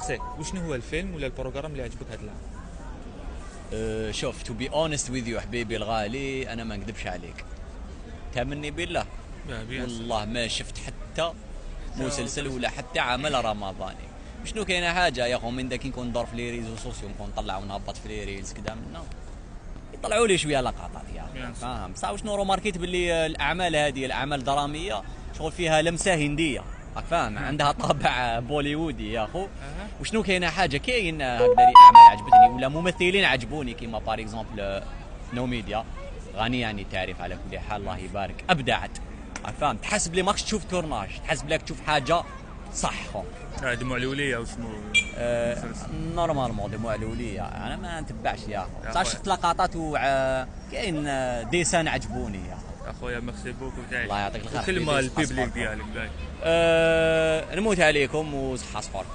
نسقسيك وشنو هو الفيلم ولا البروغرام اللي عجبك هذا العام؟ شوف تو بي اونست وذ يو حبيبي الغالي، انا ما نكذبش عليك، تامني بالله والله ما شفت حتى مسلسل ولا حتى عمل رمضاني. شنو كاينه حاجه يا اخو من داك نكون ندور في لي ريزو سوسيو، نكون نطلع ونهبط في لي ريلز كذا منا يطلعوا لي شويه لقطات يا اخي، فاهم صح؟ شنو روماركيت باللي الاعمال هذه الاعمال الدراميه شغل فيها لمسه هنديه، راك فاهم، عندها طابع بوليوودي يا اخو. وشنو كاينه حاجه كاين هكذا اعمال عجبتني ولا ممثلين عجبوني كيما بار اكزومبل نو ميديا، غني يعني تعرف على كل حال، الله يبارك ابدعت، راك فاهم، تحس بلي ماكش تشوف تورناج، تحس بلاك تشوف حاجه صح خو. دموع الوليه واسمه نورمالمون دموع الوليه انا ما نتبعش يا اخو، صح شفت لقطات كاين ديسان عجبوني يا اخويا ميرسي بوكو تاعي، الله يعطيك الخير. كلمه البيبليك ديالك نموت عليكم وصحه صفار.